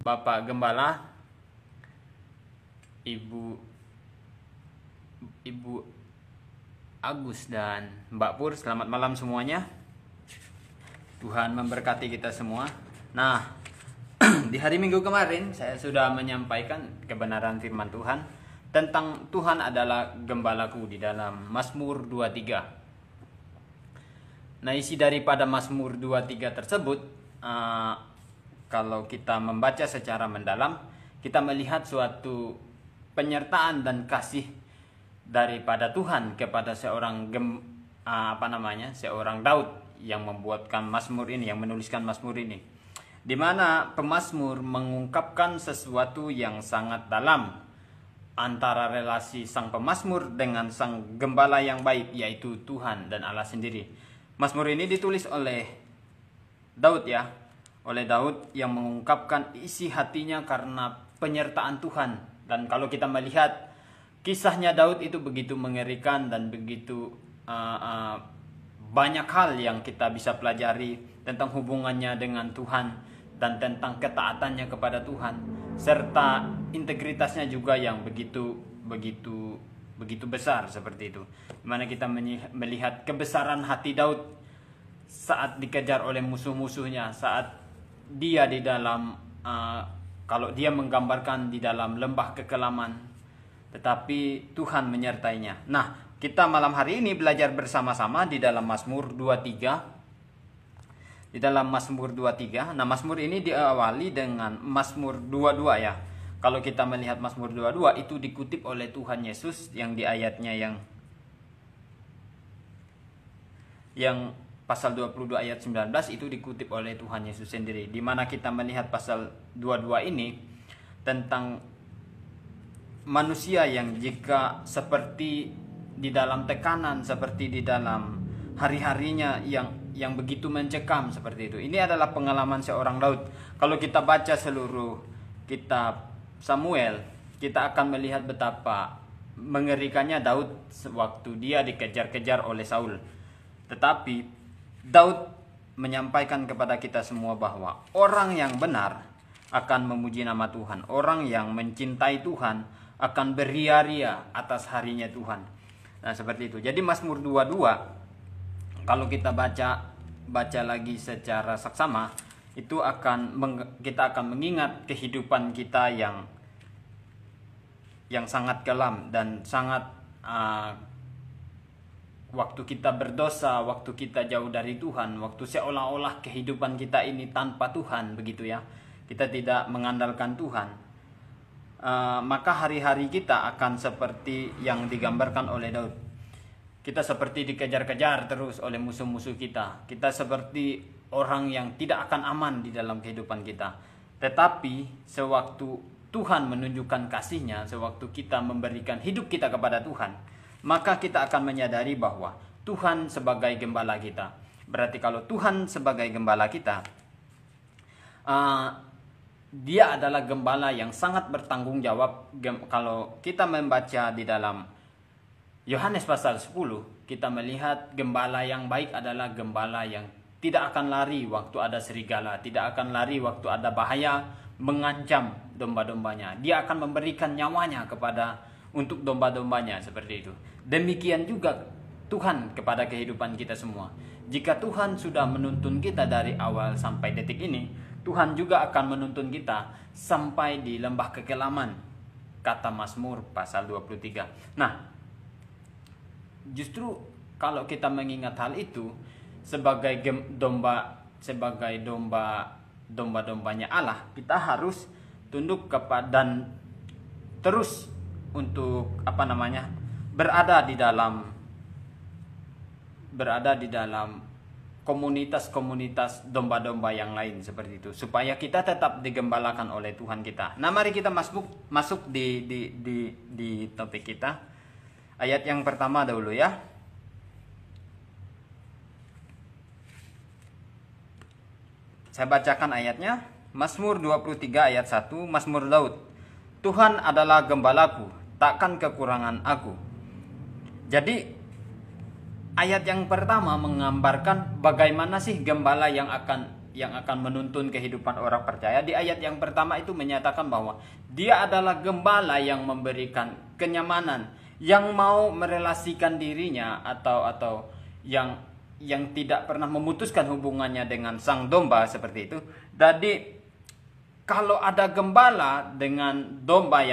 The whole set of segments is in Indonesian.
Bapak Gembala, Ibu Ibu Agus dan Mbak Pur, selamat malam semuanya. Tuhan memberkati kita semua. Nah, di hari Minggu kemarin saya sudah menyampaikan kebenaran firman Tuhan tentang Tuhan adalah gembalaku di dalam Mazmur 23. Nah, isi daripada Mazmur 23 tersebut, kalau kita membaca secara mendalam, kita melihat suatu penyertaan dan kasih daripada Tuhan kepada seorang seorang Daud yang membuatkan Mazmur ini, yang menuliskan Mazmur ini, di mana pemazmur mengungkapkan sesuatu yang sangat dalam antara relasi sang pemazmur dengan sang gembala yang baik, yaitu Tuhan dan Allah sendiri. Mazmur ini ditulis oleh Daud, oleh Daud yang mengungkapkan isi hatinya karena penyertaan Tuhan. Dan kalau kita melihat kisahnya Daud itu begitu mengerikan dan begitu banyak hal yang kita bisa pelajari tentang hubungannya dengan Tuhan dan tentang ketaatannya kepada Tuhan, serta integritasnya juga yang begitu besar seperti itu. Dimana kita melihat kebesaran hati Daud saat dikejar oleh musuh-musuhnya, saat dia di dalam kalau dia menggambarkan di dalam lembah kekelaman, tetapi Tuhan menyertainya. Nah, kita malam hari ini belajar bersama-sama di dalam Mazmur 23. Di dalam Mazmur 23. Nah, Mazmur ini diawali dengan Mazmur 22 ya. Kalau kita melihat Mazmur 22 itu dikutip oleh Tuhan Yesus yang di ayatnya yang pasal 22 ayat 19 itu dikutip oleh Tuhan Yesus sendiri. Di mana kita melihat pasal 22 ini tentang manusia yang jika seperti di dalam tekanan, seperti di dalam hari-harinya yang begitu mencekam seperti itu. Ini adalah pengalaman seorang Daud. Kalau kita baca seluruh kitab Samuel, kita akan melihat betapa mengerikannya Daud waktu dia dikejar-kejar oleh Saul. Tetapi Daud menyampaikan kepada kita semua bahwa orang yang benar akan memuji nama Tuhan. Orang yang mencintai Tuhan akan beria-ria atas harinya Tuhan. Nah, seperti itu. Jadi Mazmur 22 kalau kita baca lagi secara saksama, itu kita akan mengingat kehidupan kita yang sangat kelam dan sangat waktu kita berdosa, waktu kita jauh dari Tuhan, waktu seolah-olah kehidupan kita ini tanpa Tuhan, begitu ya. Kita tidak mengandalkan Tuhan. Maka hari-hari kita akan seperti yang digambarkan oleh Daud. Kita seperti dikejar-kejar terus oleh musuh-musuh kita. Kita seperti orang yang tidak akan aman di dalam kehidupan kita. Tetapi sewaktu Tuhan menunjukkan kasih-Nya, sewaktu kita memberikan hidup kita kepada Tuhan, maka kita akan menyadari bahwa Tuhan sebagai gembala kita. Berarti kalau Tuhan sebagai gembala kita, Dia adalah gembala yang sangat bertanggung jawab. Kalau kita membaca di dalam Yohanes pasal 10, kita melihat gembala yang baik adalah gembala yang tidak akan lari waktu ada serigala, tidak akan lari waktu ada bahaya mengancam domba-dombanya. Dia akan memberikan nyawanya untuk domba-dombanya, seperti itu. Demikian juga Tuhan kepada kehidupan kita semua. Jika Tuhan sudah menuntun kita dari awal sampai detik ini, Tuhan juga akan menuntun kita sampai di lembah kekelaman, kata Mazmur pasal 23. Nah, justru kalau kita mengingat hal itu sebagai domba-dombanya Allah, kita harus tunduk kepada dan terus untuk berada di dalam komunitas-komunitas domba-domba yang lain seperti itu, supaya kita tetap digembalakan oleh Tuhan kita. Nah, mari kita masuk di topik kita. Ayat yang pertama dahulu ya. Saya bacakan ayatnya. Mazmur 23 ayat 1, Mazmur Daud. Tuhan adalah gembalaku, takkan kekurangan aku. Jadi ayat yang pertama menggambarkan bagaimana sih gembala yang akan akan menuntun kehidupan orang percaya. Di ayat yang pertama itu menyatakan bahwa dia adalah gembala yang memberikan kenyamanan, yang mau merelasikan dirinya atau yang tidak pernah memutuskan hubungannya dengan sang domba seperti itu. Jadi kalau ada gembala dengan domba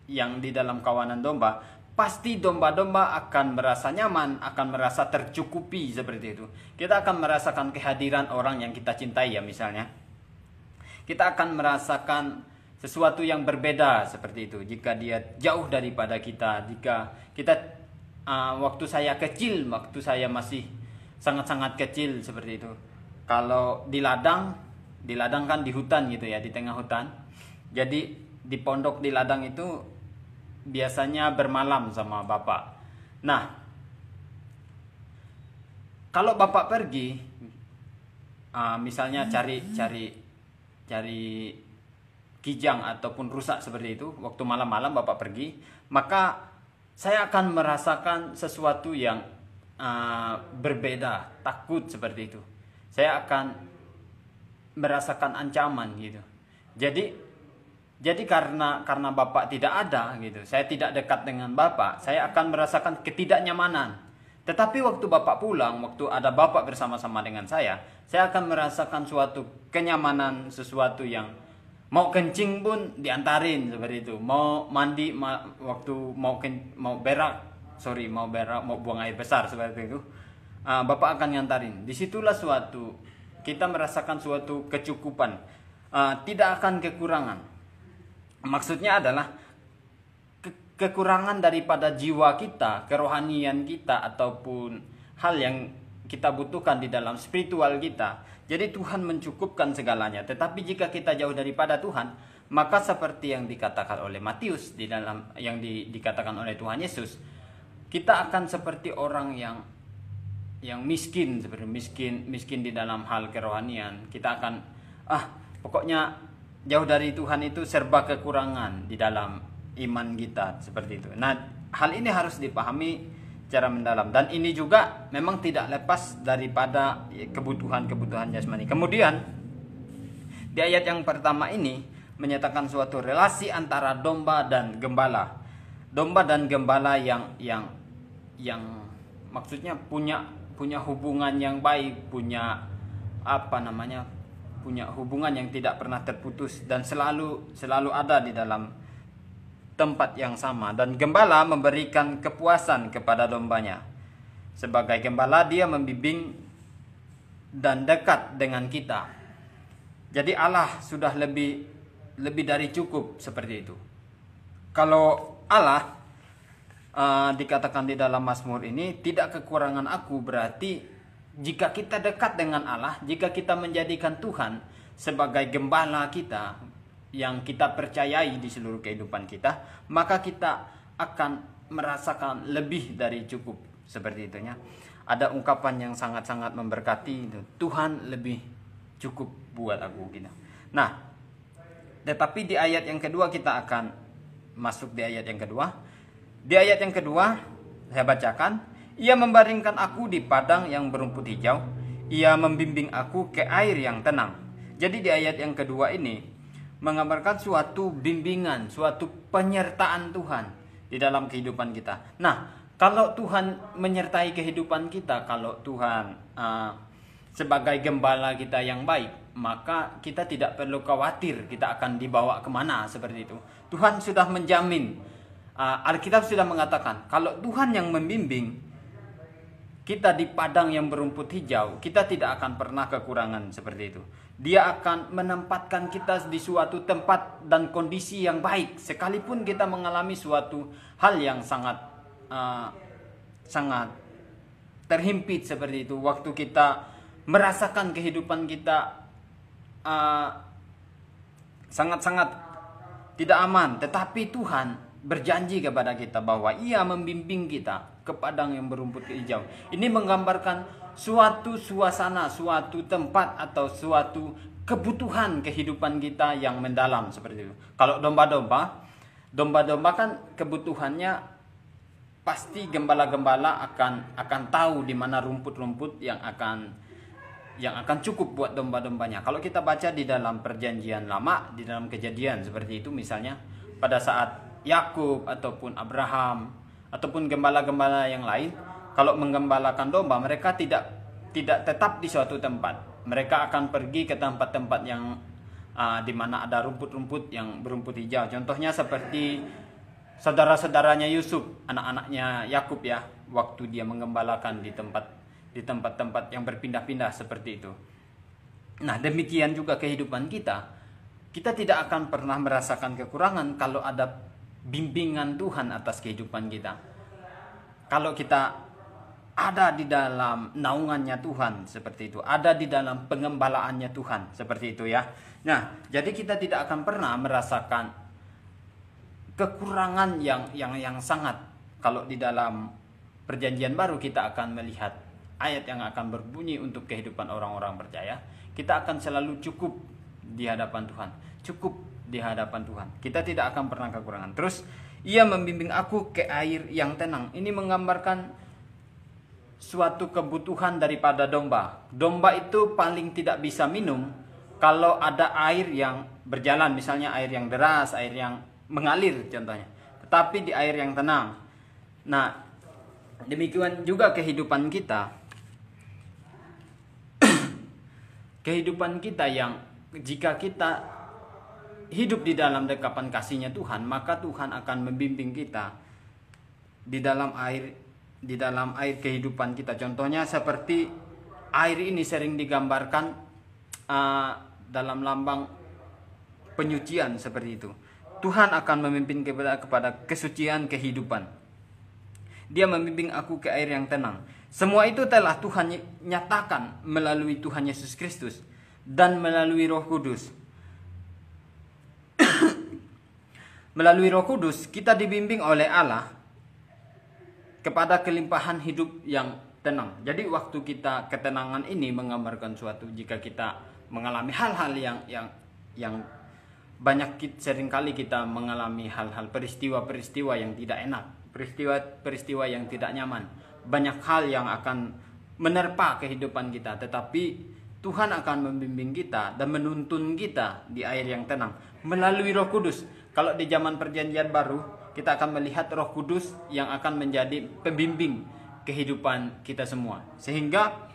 yang di dalam kawanan domba, pasti domba-domba akan merasa nyaman, akan merasa tercukupi seperti itu. Kita akan merasakan kehadiran orang yang kita cintai ya misalnya. Kita akan merasakan sesuatu yang berbeda seperti itu. Jika dia jauh daripada kita, jika kita waktu saya kecil, waktu saya masih sangat-sangat kecil seperti itu. Kalau di ladang kan di hutan gitu ya, di tengah hutan. Jadi di pondok di ladang itu biasanya bermalam sama bapak. Nah, kalau bapak pergi, misalnya cari kijang ataupun rusak seperti itu, waktu malam-malam bapak pergi, maka saya akan merasakan sesuatu yang berbeda, takut seperti itu. Saya akan merasakan ancaman gitu. Jadi karena bapak tidak ada gitu, saya tidak dekat dengan bapak, saya akan merasakan ketidaknyamanan. Tetapi waktu bapak pulang, waktu ada bapak bersama-sama dengan saya akan merasakan suatu kenyamanan, sesuatu yang mau kencing pun diantarin seperti itu, mau mandi waktu mau buang air besar seperti itu, bapak akan ngantarin. Disitulah kita merasakan suatu kecukupan, tidak akan kekurangan. Maksudnya adalah kekurangan daripada jiwa kita, kerohanian kita, ataupun hal yang kita butuhkan di dalam spiritual kita. Jadi Tuhan mencukupkan segalanya. Tetapi jika kita jauh daripada Tuhan, maka seperti yang dikatakan oleh Matius di dalam dikatakan oleh Tuhan Yesus, kita akan seperti orang yang miskin, seperti miskin di dalam hal kerohanian. Kita akan pokoknya jauh dari Tuhan itu serba kekurangan di dalam iman kita seperti itu. Nah, hal ini harus dipahami secara mendalam, dan ini juga memang tidak lepas daripada kebutuhan jasmani. Kemudian di ayat yang pertama ini menyatakan suatu relasi antara domba dan gembala. Domba dan gembala yang maksudnya punya hubungan yang baik, punya hubungan yang tidak pernah terputus dan selalu ada di dalam tempat yang sama. Dan gembala memberikan kepuasan kepada dombanya. Sebagai gembala, dia membimbing dan dekat dengan kita. Jadi Allah sudah lebih dari cukup seperti itu. Kalau Allah dikatakan di dalam Mazmur ini, tidak kekurangan aku, berarti jika kita dekat dengan Allah, jika kita menjadikan Tuhan sebagai gembala kita yang kita percayai di seluruh kehidupan kita, maka kita akan merasakan lebih dari cukup seperti itunya. Ada ungkapan yang sangat-sangat memberkati, Tuhan lebih cukup buat aku gitu. Nah, tetapi di ayat yang kedua kita akan masuk di ayat yang kedua. Di ayat yang kedua saya bacakan, ia membaringkan aku di padang yang berumput hijau, ia membimbing aku ke air yang tenang. Jadi di ayat yang kedua ini menggambarkan suatu bimbingan, suatu penyertaan Tuhan di dalam kehidupan kita. Nah, kalau Tuhan menyertai kehidupan kita, kalau Tuhan sebagai gembala kita yang baik, maka kita tidak perlu khawatir kita akan dibawa kemana seperti itu. Tuhan sudah menjamin. Alkitab sudah mengatakan, kalau Tuhan yang membimbing kita di padang yang berumput hijau, kita tidak akan pernah kekurangan seperti itu. Dia akan menempatkan kita di suatu tempat dan kondisi yang baik, sekalipun kita mengalami suatu hal yang sangat terhimpit seperti itu. Waktu kita merasakan kehidupan kita sangat-sangat tidak aman, tetapi Tuhan berjanji kepada kita bahwa ia membimbing kita ke padang yang berumput hijau. Ini menggambarkan suatu suasana, suatu tempat atau suatu kebutuhan kehidupan kita yang mendalam seperti itu. Kalau domba-domba kan kebutuhannya pasti gembala-gembala akan tahu di mana rumput-rumput yang yang akan cukup buat domba-dombanya. Kalau kita baca di dalam Perjanjian Lama, di dalam Kejadian seperti itu misalnya, pada saat Yakub ataupun Abraham ataupun gembala-gembala yang lain, kalau menggembalakan domba, mereka tidak tetap di suatu tempat. Mereka akan pergi ke tempat-tempat yang di mana ada rumput-rumput yang berumput hijau. Contohnya seperti saudara-saudaranya Yusuf, anak-anaknya Yakub ya, waktu dia menggembalakan di tempat-tempat yang berpindah-pindah seperti itu. Nah, demikian juga kehidupan kita. Kita tidak akan pernah merasakan kekurangan kalau ada bimbingan Tuhan atas kehidupan kita. Kalau kita ada di dalam naungannya Tuhan seperti itu, ada di dalam pengembalaannya Tuhan seperti itu ya. Nah, jadi kita tidak akan pernah merasakan kekurangan yang sangat. Kalau di dalam Perjanjian Baru kita akan melihat ayat yang akan berbunyi untuk kehidupan orang-orang percaya, kita akan selalu cukup di hadapan Tuhan, cukup di hadapan Tuhan. Kita tidak akan pernah kekurangan. Terus, ia membimbing aku ke air yang tenang. Ini menggambarkan suatu kebutuhan daripada domba. Domba itu paling tidak bisa minum kalau ada air yang berjalan, misalnya air yang deras, air yang mengalir contohnya. Tetapi di air yang tenang. Nah, demikian juga kehidupan kita. Kehidupan kita yang jika kita hidup di dalam dekapan kasih-Nya Tuhan, maka Tuhan akan membimbing kita di dalam air kehidupan kita. Contohnya seperti air ini sering digambarkan dalam lambang penyucian seperti itu. Tuhan akan memimpin kepada kesucian kehidupan. Dia membimbing aku ke air yang tenang. Semua itu telah Tuhan nyatakan melalui Tuhan Yesus Kristus dan melalui Roh Kudus. Melalui Roh Kudus kita dibimbing oleh Allah kepada kelimpahan hidup yang tenang. Jadi waktu kita ketenangan ini menggambarkan suatu jika kita mengalami hal-hal yang banyak seringkali kita mengalami hal-hal peristiwa-peristiwa yang tidak enak, peristiwa-peristiwa yang tidak nyaman. Banyak hal yang akan menerpa kehidupan kita, tetapi Tuhan akan membimbing kita dan menuntun kita di air yang tenang melalui Roh Kudus. Kalau di zaman Perjanjian Baru, kita akan melihat Roh Kudus yang akan menjadi pembimbing kehidupan kita semua. Sehingga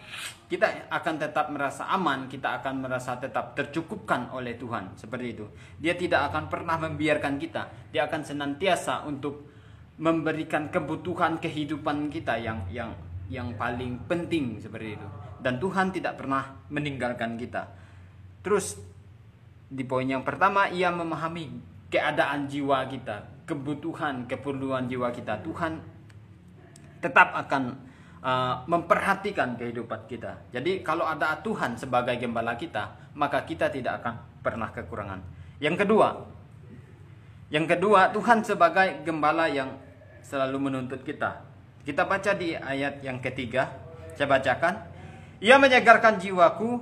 kita akan tetap merasa aman, kita akan merasa tetap tercukupkan oleh Tuhan. Seperti itu. Dia tidak akan pernah membiarkan kita. Dia akan senantiasa untuk memberikan kebutuhan kehidupan kita yang paling penting seperti itu. Dan Tuhan tidak pernah meninggalkan kita. Terus di poin yang pertama, ia memahami keadaan jiwa kita, kebutuhan, keperluan jiwa kita. Tuhan tetap akan memperhatikan kehidupan kita. Jadi kalau ada Tuhan sebagai gembala kita, maka kita tidak akan pernah kekurangan. Yang kedua, Tuhan sebagai gembala yang selalu menuntut kita. Kita baca di ayat yang ketiga, saya bacakan. Ia menyegarkan jiwaku,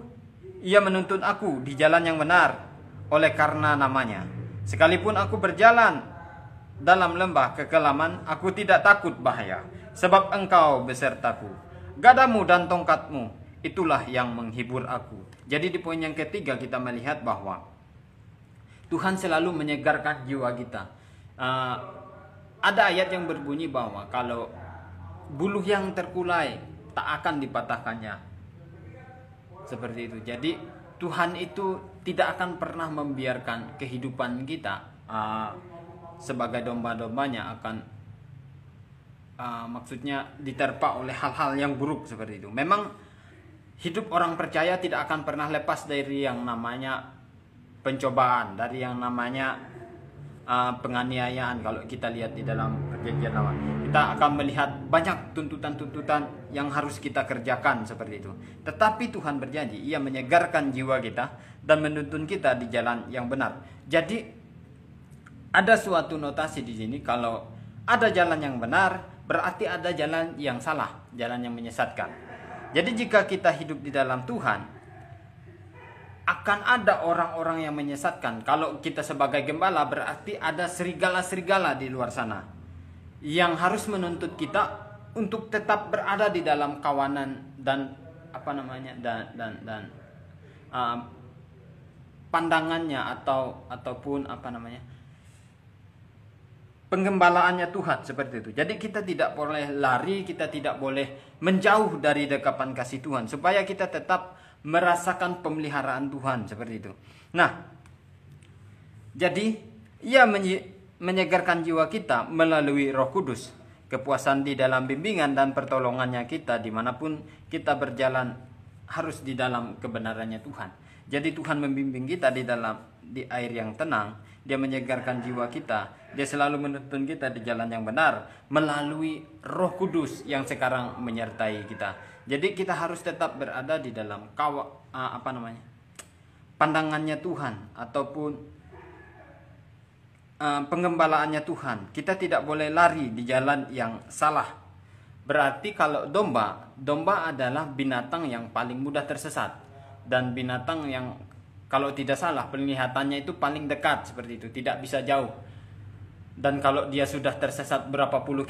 ia menuntun aku di jalan yang benar oleh karena namanya. Sekalipun aku berjalan dalam lembah kekelaman, aku tidak takut bahaya, sebab engkau besertaku. Gadamu dan tongkatmu, itulah yang menghibur aku. Jadi di poin yang ketiga kita melihat bahwa Tuhan selalu menyegarkan jiwa kita. Ada ayat yang berbunyi bahwa kalau buluh yang terkulai tak akan dipatahkannya. Seperti itu. Jadi Tuhan itu tidak akan pernah membiarkan kehidupan kita sebagai domba-dombanya akan maksudnya diterpa oleh hal-hal yang buruk seperti itu. Memang hidup orang percaya tidak akan pernah lepas dari yang namanya pencobaan, dari yang namanya penganiayaan. Kalau kita lihat di dalam Perjanjian Lama, kita akan melihat banyak tuntutan-tuntutan yang harus kita kerjakan seperti itu. Tetapi Tuhan berjanji, ia menyegarkan jiwa kita dan menuntun kita di jalan yang benar. Jadi ada suatu notasi di sini, kalau ada jalan yang benar, berarti ada jalan yang salah, jalan yang menyesatkan. Jadi jika kita hidup di dalam Tuhan, akan ada orang-orang yang menyesatkan. Kalau kita sebagai gembala, berarti ada serigala-serigala di luar sana yang harus menuntut kita untuk tetap berada di dalam kawanan dan apa namanya dan pandangannya ataupun apa namanya penggembalaannya Tuhan seperti itu. Jadi kita tidak boleh lari, kita tidak boleh menjauh dari dekapan kasih Tuhan supaya kita tetap merasakan pemeliharaan Tuhan seperti itu. Nah, jadi ia menyegarkan jiwa kita melalui Roh Kudus, kepuasan di dalam bimbingan dan pertolongannya kita dimanapun kita berjalan harus di dalam kebenarannya Tuhan. Jadi Tuhan membimbing kita di air yang tenang, Dia menyegarkan jiwa kita, Dia selalu menuntun kita di jalan yang benar melalui Roh Kudus yang sekarang menyertai kita. Jadi kita harus tetap berada di dalam pandangannya Tuhan ataupun penggembalaannya Tuhan. Kita tidak boleh lari di jalan yang salah. Berarti kalau domba adalah binatang yang paling mudah tersesat dan binatang yang kalau tidak salah penglihatannya itu paling dekat seperti itu, tidak bisa jauh. Dan kalau dia sudah tersesat berapa puluh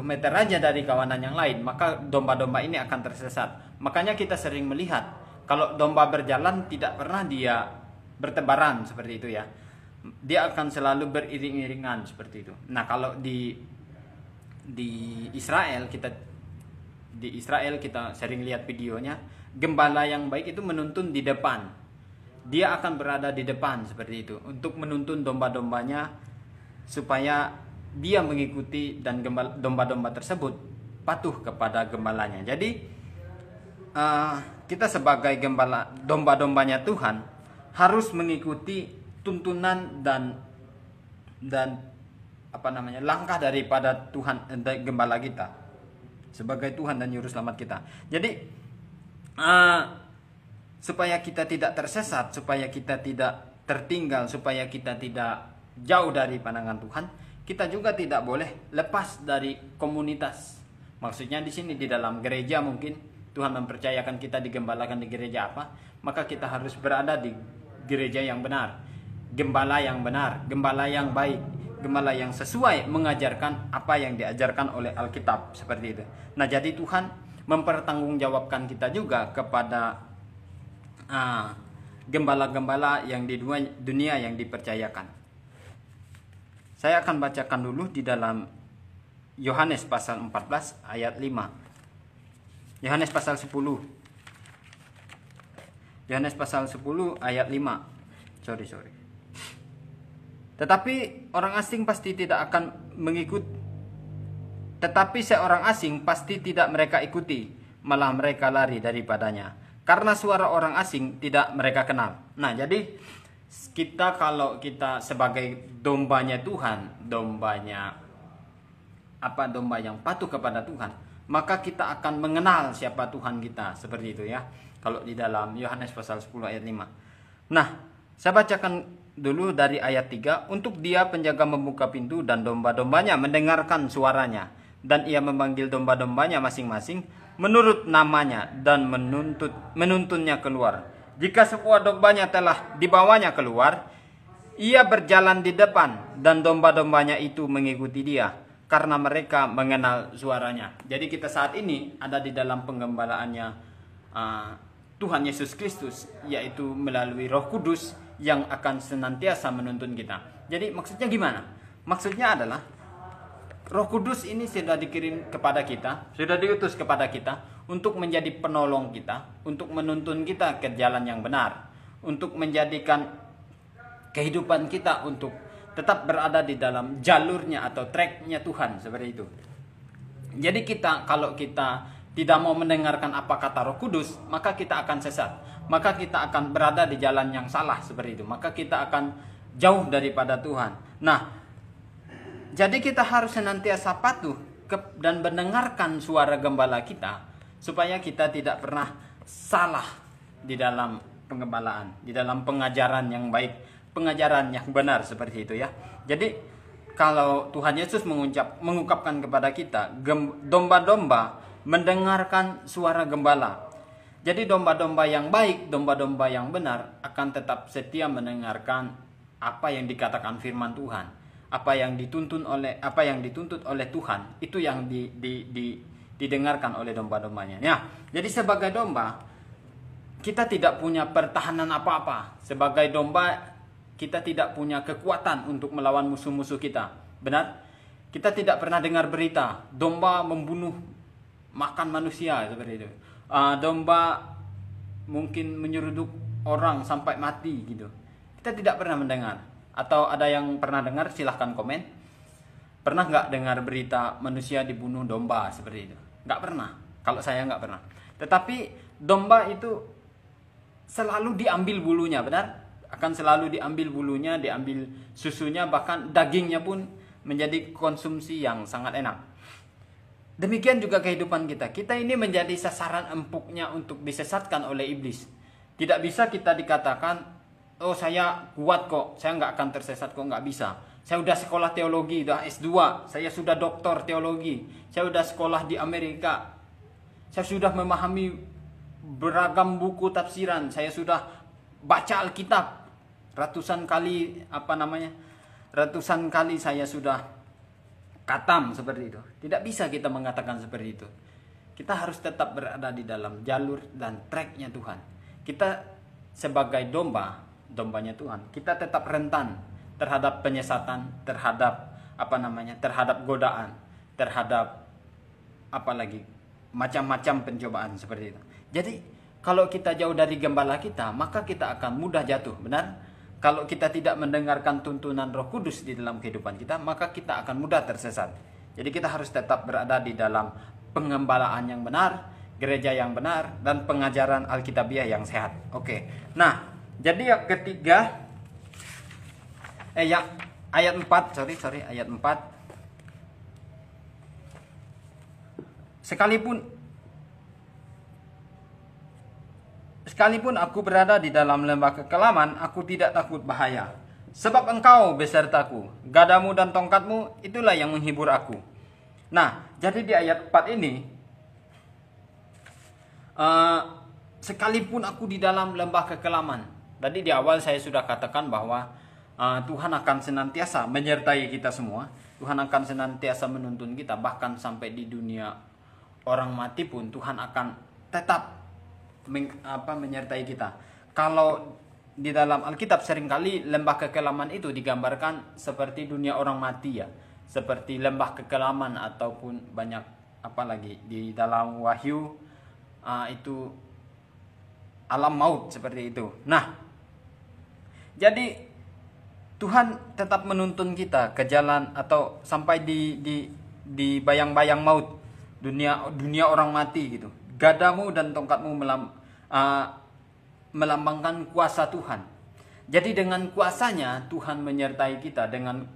meter aja dari kawanan yang lain, maka domba-domba ini akan tersesat. Makanya kita sering melihat kalau domba berjalan tidak pernah dia bertebaran seperti itu ya. Dia akan selalu beriring-iringan seperti itu. Nah, kalau di Israel kita sering lihat videonya, gembala yang baik itu menuntun di depan. Dia akan berada di depan seperti itu untuk menuntun domba-dombanya supaya dia mengikuti dan domba-domba tersebut patuh kepada gembalanya. Jadi kita sebagai gembala domba-dombanya Tuhan harus mengikuti tuntunan dan langkah daripada Tuhan, gembala kita sebagai Tuhan dan juru selamat kita. Jadi supaya kita tidak tersesat, supaya kita tidak tertinggal, supaya kita tidak jauh dari pandangan Tuhan, kita juga tidak boleh lepas dari komunitas. Maksudnya di sini di dalam gereja mungkin Tuhan mempercayakan kita digembalakan di gereja apa, maka kita harus berada di gereja yang benar, gembala yang benar, gembala yang baik, gembala yang sesuai mengajarkan apa yang diajarkan oleh Alkitab seperti itu. Nah, jadi Tuhan mempertanggungjawabkan kita juga kepada gembala-gembala yang di dunia yang dipercayakan. Saya akan bacakan dulu di dalam Yohanes pasal 14 ayat 5. Yohanes pasal 10. Yohanes pasal 10 ayat 5. Sorry. Tetapi orang asing pasti tidak akan mengikut. Tetapi seorang asing pasti tidak mereka ikuti, malah mereka lari daripadanya. Karena suara orang asing tidak mereka kenal. Nah, jadi kalau kita sebagai dombanya Tuhan, domba yang patuh kepada Tuhan, maka kita akan mengenal siapa Tuhan kita, seperti itu ya. Kalau di dalam Yohanes pasal 10 ayat 5. Nah, saya bacakan dulu dari ayat 3. Untuk Dia penjaga membuka pintu dan domba-dombanya mendengarkan suaranya, dan Ia memanggil domba-dombanya masing-masing menurut namanya dan menuntunnya keluar. Jika sebuah dombanya telah dibawanya keluar, Ia berjalan di depan dan domba-dombanya itu mengikuti Dia karena mereka mengenal suaranya. Jadi kita saat ini ada di dalam penggembalaannya Tuhan Yesus Kristus, yaitu melalui Roh Kudus yang akan senantiasa menuntun kita. Jadi maksudnya gimana? Maksudnya adalah Roh Kudus ini sudah dikirim kepada kita, sudah diutus kepada kita untuk menjadi penolong kita, untuk menuntun kita ke jalan yang benar, untuk menjadikan kehidupan kita untuk tetap berada di dalam jalurnya atau tracknya Tuhan, seperti itu. Jadi kalau kita tidak mau mendengarkan apa kata Roh Kudus, maka kita akan sesat, maka kita akan berada di jalan yang salah, seperti itu. Maka kita akan jauh daripada Tuhan. Nah, jadi kita harus senantiasa patuh dan mendengarkan suara gembala kita, supaya kita tidak pernah salah di dalam penggembalaan, di dalam pengajaran yang baik, pengajaran yang benar, seperti itu ya. Jadi kalau Tuhan Yesus mengungkapkan kepada kita, domba-domba mendengarkan suara gembala. Jadi domba-domba yang baik, domba-domba yang benar akan tetap setia mendengarkan apa yang dikatakan firman Tuhan. Apa yang dituntut oleh Tuhan, itu yang didengarkan oleh domba-dombanya. Ya, jadi sebagai domba kita tidak punya pertahanan apa-apa. Sebagai domba kita tidak punya kekuatan untuk melawan musuh-musuh kita. Benar? Kita tidak pernah dengar berita domba membunuh makan manusia seperti itu. Domba mungkin menyeruduk orang sampai mati gitu. Kita tidak pernah mendengar. Atau ada yang pernah dengar? Silahkan komen. Pernah nggak dengar berita manusia dibunuh domba seperti itu? Nggak pernah. Kalau saya nggak pernah. Tetapi domba itu selalu diambil bulunya, benar? Akan selalu diambil bulunya, diambil susunya, bahkan dagingnya pun menjadi konsumsi yang sangat enak. Demikian juga kehidupan kita. Kita ini menjadi sasaran empuknya untuk disesatkan oleh iblis. Tidak bisa kita dikatakan, oh saya kuat kok, saya nggak akan tersesat kok, nggak bisa. Saya udah sekolah teologi, udah S2, saya sudah doktor teologi, saya udah sekolah di Amerika, saya sudah memahami beragam buku tafsiran, saya sudah baca Alkitab ratusan kali, ratusan kali saya sudah katam seperti itu. Tidak bisa kita mengatakan seperti itu. Kita harus tetap berada di dalam jalur dan tracknya Tuhan. Kita sebagai dombanya Tuhan, kita tetap rentan terhadap penyesatan, terhadap terhadap godaan, terhadap macam-macam pencobaan seperti itu. Jadi kalau kita jauh dari gembala kita, maka kita akan mudah jatuh, benar? Kalau kita tidak mendengarkan tuntunan Roh Kudus di dalam kehidupan kita, maka kita akan mudah tersesat. Jadi kita harus tetap berada di dalam pengembalaan yang benar, gereja yang benar, dan pengajaran Alkitabiah yang sehat. Oke. Nah, jadi yang ketiga, ayat 4, ayat 4. Sekalipun aku berada di dalam lembah kekelaman, aku tidak takut bahaya. Sebab engkau besertaku, gadamu dan tongkatmu, itulah yang menghibur aku. Nah, jadi di ayat 4 ini, sekalipun aku di dalam lembah kekelaman. Tadi di awal saya sudah katakan bahwa Tuhan akan senantiasa menyertai kita semua. Tuhan akan senantiasa menuntun kita, bahkan sampai di dunia orang mati pun Tuhan akan tetap menyertai kita. Kalau di dalam Alkitab seringkali lembah kekelaman itu digambarkan seperti dunia orang mati ya, seperti lembah kekelaman ataupun banyak di dalam Wahyu itu alam maut seperti itu. Nah, jadi Tuhan tetap menuntun kita ke jalan atau sampai di bayang-bayang maut, dunia orang mati gitu. Gadamu dan tongkatmu melambangkan kuasa Tuhan. Jadi dengan kuasanya Tuhan menyertai kita, dengan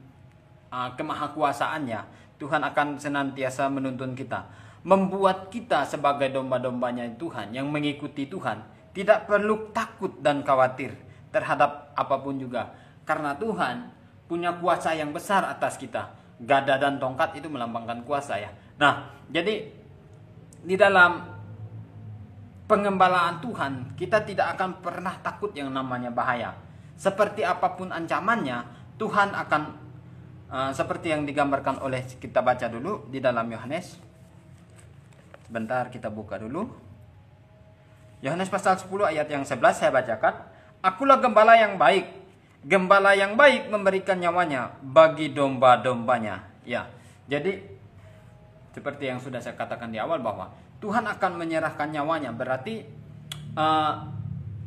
kemahakuasaannya Tuhan akan senantiasa menuntun kita, membuat kita sebagai domba-dombanya Tuhan yang mengikuti Tuhan tidak perlu takut dan khawatir terhadap apapun juga, karena Tuhan punya kuasa yang besar atas kita. Gada dan tongkat itu melambangkan kuasa ya. Nah, jadi di dalam pengembalaan Tuhan, kita tidak akan pernah takut yang namanya bahaya. Seperti apapun ancamannya, Tuhan akan seperti yang digambarkan oleh, kita baca dulu di dalam Yohanes. Bentar, kita buka dulu. Yohanes pasal 10 ayat yang 11 saya bacakan. Akulah gembala yang baik. Gembala yang baik memberikan nyawanya bagi domba-dombanya. Ya, jadi seperti yang sudah saya katakan di awal bahwa Tuhan akan menyerahkan nyawanya. Berarti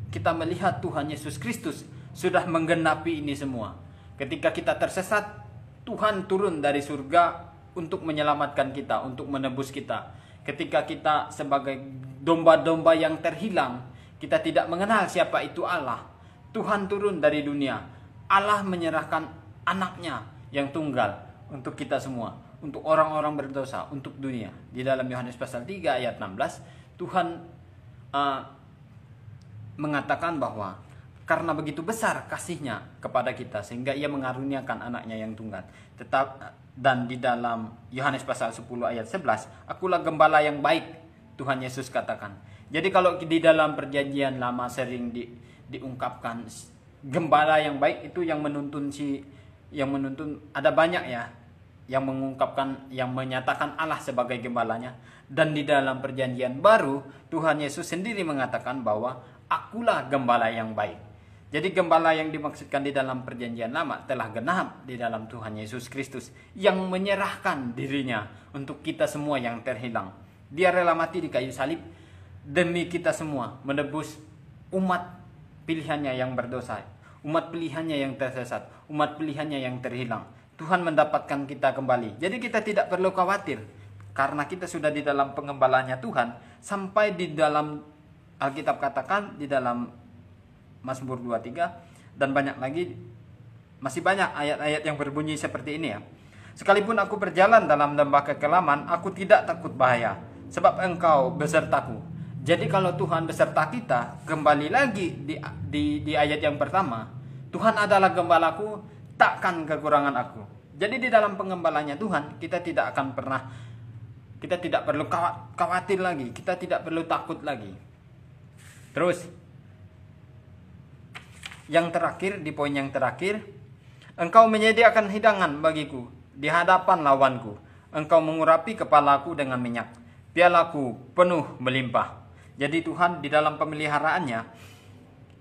kita melihat Tuhan Yesus Kristus sudah menggenapi ini semua. Ketika kita tersesat, Tuhan turun dari surga untuk menyelamatkan kita, untuk menebus kita. Ketika kita sebagai domba-domba yang terhilang, kita tidak mengenal siapa itu Allah, Tuhan turun dari dunia. Allah menyerahkan anaknya yang tunggal untuk kita semua, untuk orang-orang berdosa, untuk dunia. Di dalam Yohanes pasal 3 ayat 16, Tuhan mengatakan bahwa karena begitu besar kasihnya kepada kita, sehingga ia mengaruniakan anaknya yang tunggal. Dan di dalam Yohanes pasal 10 ayat 11, akulah gembala yang baik, Tuhan Yesus katakan. Jadi kalau di dalam perjanjian lama sering diungkapkan gembala yang baik itu yang menuntun ada banyak ya. yang mengungkapkan, yang menyatakan Allah sebagai gembalanya. Dan di dalam perjanjian baru Tuhan Yesus sendiri mengatakan bahwa akulah gembala yang baik. Jadi gembala yang dimaksudkan di dalam perjanjian lama telah genap di dalam Tuhan Yesus Kristus yang menyerahkan dirinya untuk kita semua yang terhilang. Dia rela mati di kayu salib demi kita semua, menebus umat pilihannya yang berdosa, umat pilihannya yang tersesat, umat pilihannya yang terhilang. Tuhan mendapatkan kita kembali. Jadi kita tidak perlu khawatir karena kita sudah di dalam pengembalanya Tuhan. Sampai di dalam Alkitab katakan di dalam Mazmur 23 dan banyak lagi, masih banyak ayat-ayat yang berbunyi seperti ini ya. Sekalipun aku berjalan dalam lembah kekelaman, aku tidak takut bahaya, sebab Engkau besertaku. Jadi kalau Tuhan beserta kita, kembali lagi di ayat yang pertama, Tuhan adalah gembalaku, takkan kekurangan aku. Jadi di dalam pengembalanya Tuhan, kita tidak perlu khawatir lagi, kita tidak perlu takut lagi. Terus yang terakhir, di poin yang terakhir, Engkau menyediakan hidangan bagiku di hadapan lawanku. Engkau mengurapi kepalaku dengan minyak, pialaku penuh melimpah. Jadi Tuhan di dalam pemeliharaannya,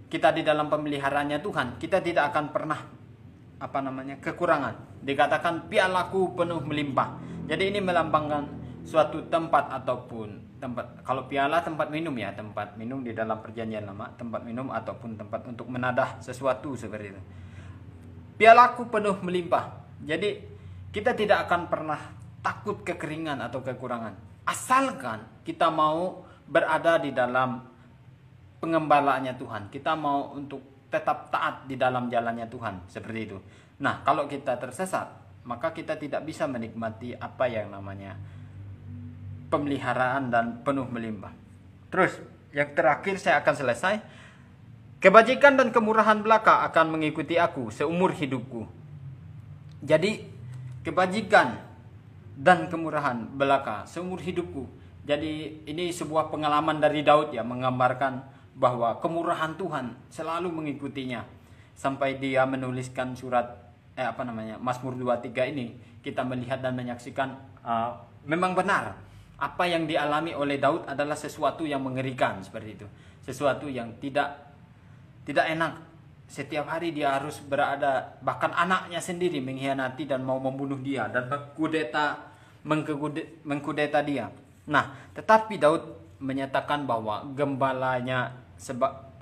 kita di dalam pemeliharaannya Tuhan, kita tidak akan pernah kekurangan. Dikatakan pialaku penuh melimpah. Jadi ini melambangkan suatu tempat ataupun tempat, kalau piala tempat minum ya, tempat minum di dalam perjanjian lama, tempat minum ataupun tempat untuk menadah sesuatu seperti itu. Pialaku penuh melimpah. Jadi kita tidak akan pernah takut kekeringan atau kekurangan, asalkan kita mau berada di dalam pengembalaannya Tuhan. Kita mau untuk tetap taat di dalam jalannya Tuhan, seperti itu. Nah, kalau kita tersesat, maka kita tidak bisa menikmati apa yang namanya pemeliharaan dan penuh melimpah. Terus, yang terakhir saya akan selesai. Kebajikan dan kemurahan belaka akan mengikuti aku seumur hidupku. Jadi, kebajikan dan kemurahan belaka seumur hidupku. Jadi, ini sebuah pengalaman dari Daud ya, menggambarkan bahwa kemurahan Tuhan selalu mengikutinya. Sampai dia menuliskan surat Mazmur 23 ini, kita melihat dan menyaksikan memang benar. Apa yang dialami oleh Daud adalah sesuatu yang mengerikan seperti itu. Sesuatu yang tidak enak. Setiap hari dia harus berada, bahkan anaknya sendiri mengkhianati dan mau membunuh dia dan mengkudeta dia. Nah, tetapi Daud menyatakan bahwa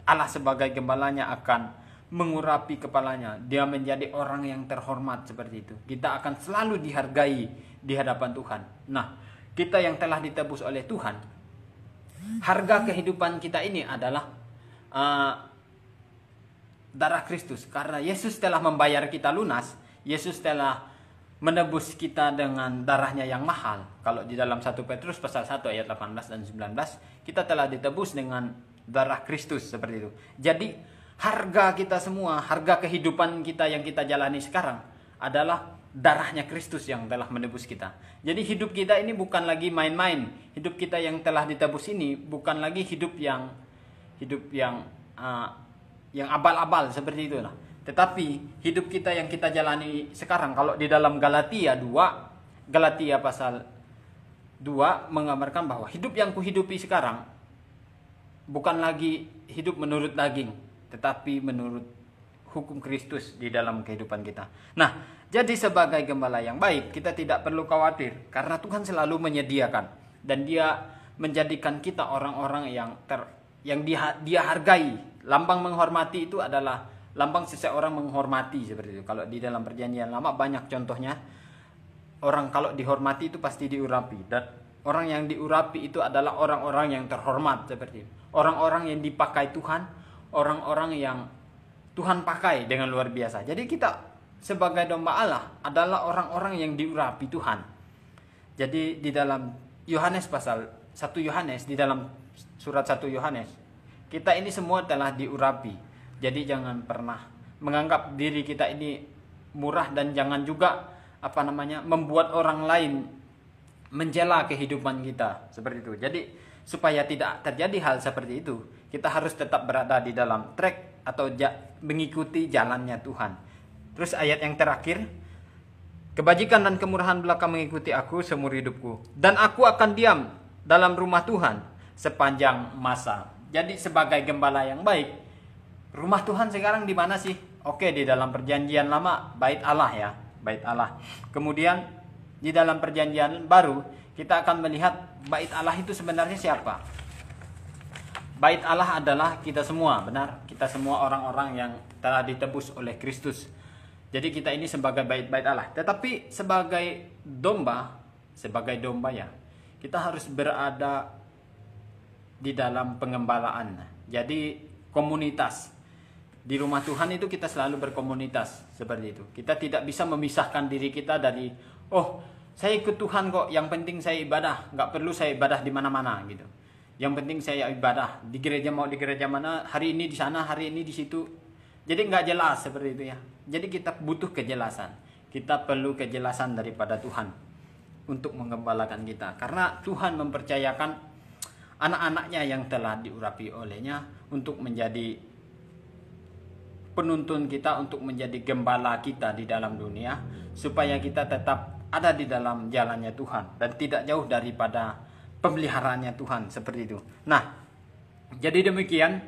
Allah sebagai gembalanya akan mengurapi kepalanya. Dia menjadi orang yang terhormat seperti itu. Kita akan selalu dihargai di hadapan Tuhan. Nah, kita yang telah ditebus oleh Tuhan, harga kehidupan kita ini adalah darah Kristus. Karena Yesus telah membayar kita lunas, Yesus telah menebus kita dengan darahnya yang mahal. Kalau di dalam 1 Petrus pasal 1 ayat 18 dan 19, kita telah ditebus dengan darah Kristus seperti itu. Jadi harga kita semua, harga kehidupan kita yang kita jalani sekarang adalah darahnya Kristus yang telah menebus kita. Jadi hidup kita ini bukan lagi main-main. Hidup kita yang telah ditebus ini bukan lagi hidup yang abal-abal seperti itu lah. Tetapi hidup kita yang kita jalani sekarang, kalau di dalam Galatia pasal 2 menggambarkan bahwa hidup yang kuhidupi sekarang bukan lagi hidup menurut daging, tetapi menurut hukum Kristus di dalam kehidupan kita. Nah, jadi sebagai gembala yang baik, kita tidak perlu khawatir karena Tuhan selalu menyediakan dan Dia menjadikan kita orang-orang yang dia hargai. Lambang menghormati itu adalah lambang seseorang menghormati seperti itu. Kalau di dalam perjanjian lama banyak contohnya, orang kalau dihormati itu pasti diurapi, dan orang yang diurapi itu adalah orang-orang yang terhormat seperti itu. Orang-orang yang dipakai Tuhan, orang-orang yang Tuhan pakai dengan luar biasa. Jadi kita sebagai domba Allah adalah orang-orang yang diurapi Tuhan. Jadi di dalam Yohanes pasal 1 Yohanes, di dalam surat 1 Yohanes, kita ini semua telah diurapi. Jadi jangan pernah menganggap diri kita ini murah, dan jangan juga membuat orang lain menjela kehidupan kita seperti itu. Jadi supaya tidak terjadi hal seperti itu, kita harus tetap berada di dalam track atau mengikuti jalannya Tuhan. Terus ayat yang terakhir, Kebajikan dan kemurahan belaka mengikuti aku seumur hidupku, dan aku akan diam dalam rumah Tuhan sepanjang masa. Jadi sebagai gembala yang baik, rumah Tuhan sekarang di mana sih? Oke, di dalam perjanjian lama bait Allah ya, bait Allah. Kemudian di dalam perjanjian baru kita akan melihat bait Allah itu sebenarnya siapa? Bait Allah adalah kita semua, benar? Kita semua orang-orang yang telah ditebus oleh Kristus. Jadi kita ini sebagai bait-bait Allah. Tetapi sebagai domba ya, kita harus berada di dalam pengembalaan. Jadi komunitas. Di rumah Tuhan itu kita selalu berkomunitas seperti itu. Kita tidak bisa memisahkan diri kita dari, oh saya ikut Tuhan kok, yang penting saya ibadah, nggak perlu saya ibadah di mana-mana gitu. Yang penting saya ibadah di gereja, mau di gereja mana, hari ini di sana, hari ini di situ. Jadi nggak jelas seperti itu ya. Jadi kita butuh kejelasan. Kita perlu kejelasan daripada Tuhan untuk mengembalakan kita. Karena Tuhan mempercayakan anak-anaknya yang telah diurapi olehnya untuk menjadi penuntun kita, untuk menjadi gembala kita di dalam dunia, supaya kita tetap ada di dalam jalannya Tuhan dan tidak jauh daripada pemeliharaannya Tuhan seperti itu. Nah, jadi demikian